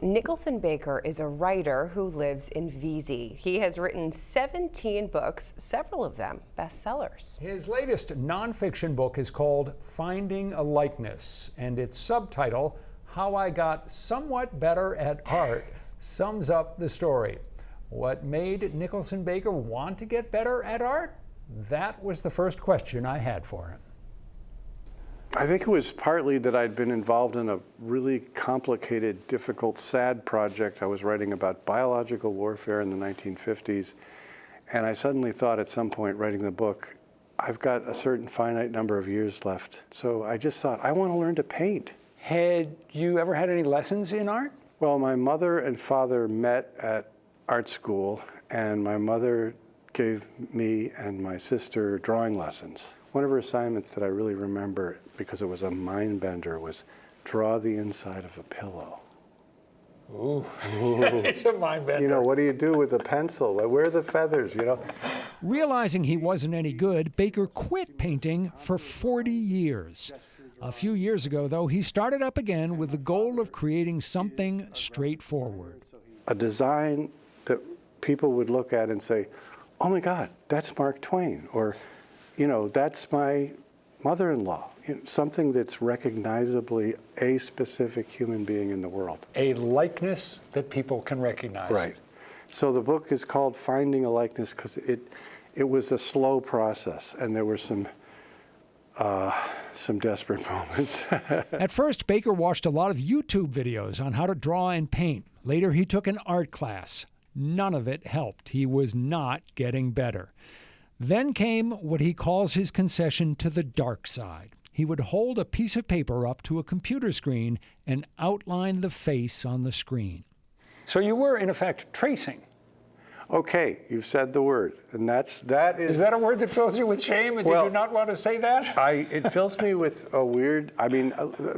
Nicholson Baker is a writer who lives in VZ. He has written 17 books, several of them bestsellers. His latest nonfiction book is called Finding a Likeness, and its subtitle, How I Got Somewhat Better at Art, sums up the story. What made Nicholson Baker want to get better at art? That was the first question I had for him. I think it was partly that I'd been involved in a really complicated, difficult, sad project. I was writing about biological warfare in the 1950s, and I suddenly thought at some point writing the book, I've got a certain finite number of years left. So I just thought, I want to learn to paint. Had you ever had any lessons in art? Well, my mother and father met at art school, and my mother gave me and my sister drawing lessons. One of her assignments that I really remember, because it was a mind bender, was draw the inside of a pillow. Ooh, it's a mind bender. You know, what do you do with a pencil? Where are the feathers, you know? Realizing he wasn't any good, Baker quit painting for 40 years. A few years ago, though, he started up again with the goal of creating something straightforward. A design that people would look at and say, oh my God, that's Mark Twain, or, you know, that's my mother-in-law. You know, something that's recognizably a specific human being in the world. A likeness that people can recognize. Right. So the book is called Finding a Likeness because it was a slow process, and there were some desperate moments. At first, Baker watched a lot of YouTube videos on how to draw and paint. Later, he took an art class. None of it helped. He was not getting better. Then came what he calls his concession to the dark side. He would hold a piece of paper up to a computer screen and outline the face on the screen. So you were, in effect, tracing. Okay, you've said the word, and that is... Is that a word that fills you with shame, and well, did you not want to say that? It fills me with a weird,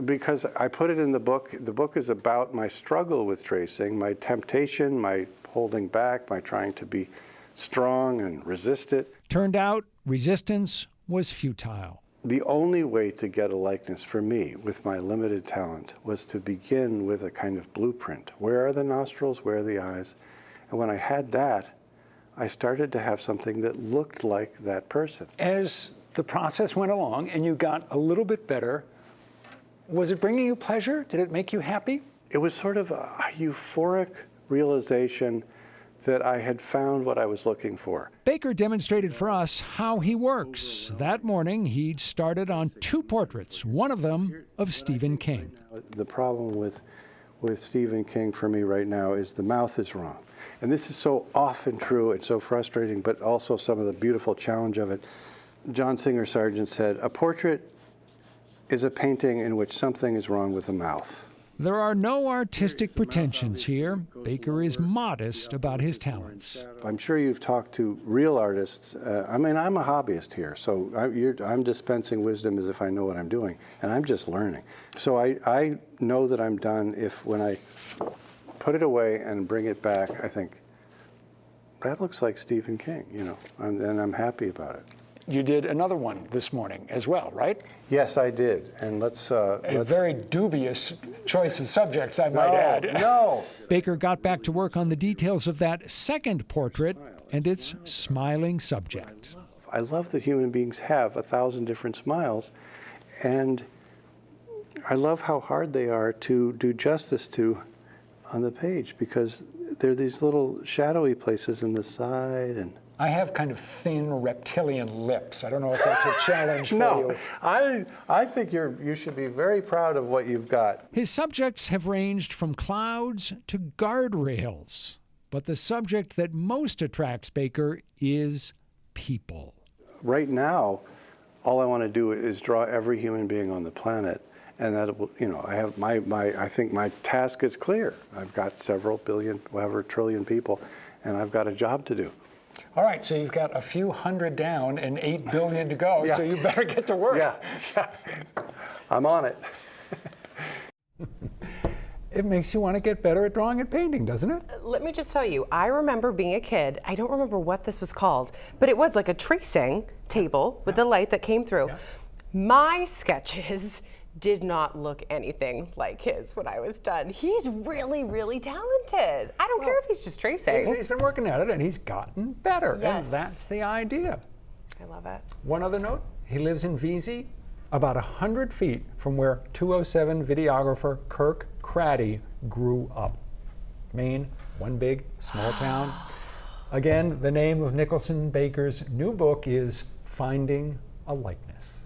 because I put it in the book. The book is about my struggle with tracing, my temptation, my holding back, my trying to be strong and resist it. Turned out, resistance was futile. The only way to get a likeness for me, with my limited talent, was to begin with a kind of blueprint. Where are the nostrils? Where are the eyes? And when I had that, I started to have something that looked like that person. As the process went along and you got a little bit better, was it bringing you pleasure? Did it make you happy? It was sort of a euphoric realization that I had found what I was looking for. Baker demonstrated for us how he works. That morning, he'd started on 2 portraits, one of them of Stephen King. The problem with Stephen King for me right now is the mouth is wrong. And this is so often true and so frustrating, but also some of the beautiful challenge of it. John Singer Sargent said, a portrait is a painting in which something is wrong with the mouth. There are no artistic pretensions here. Baker is modest about his talents. I'm sure you've talked to real artists. I'm a hobbyist here, so I'm dispensing wisdom as if I know what I'm doing, and I'm just learning. So I know that I'm done if when I put it away and bring it back, I think, that looks like Stephen King, you know, and I'm happy about it. You did another one this morning as well, right? Yes, I did, and let's a very dubious choice of subjects, I might add. No. Baker got back to work on the details of that second portrait and its smiling subject. I love that human beings have 1,000 different smiles, and I love how hard they are to do justice to on the page, because there are these little shadowy places in the side. And I have kind of thin reptilian lips. I don't know if that's a challenge for you. No, I think you should be very proud of what you've got. His subjects have ranged from clouds to guardrails, but the subject that most attracts Baker is people. Right now, all I want to do is draw every human being on the planet, and that will, you know, I have I think my task is clear. I've got several billion, whatever trillion people, and I've got a job to do. All right, so you've got a few hundred down and 8 billion to go, Yeah. So you better get to work. Yeah. I'm on it. It makes you want to get better at drawing and painting, doesn't it? Let me just tell you, I remember being a kid, I don't remember what this was called, but it was like a tracing table with the light that came through. Yeah. My sketches did not look anything like his when I was done. He's really, really talented. I don't care if he's just tracing. He's been working at it and he's gotten better. Yes. And that's the idea. I love it. One other note, he lives in Veazey, about 100 feet from where 207 videographer Kirk Craddy grew up. Maine, one big, small town. Again, the name of Nicholson Baker's new book is Finding a Likeness.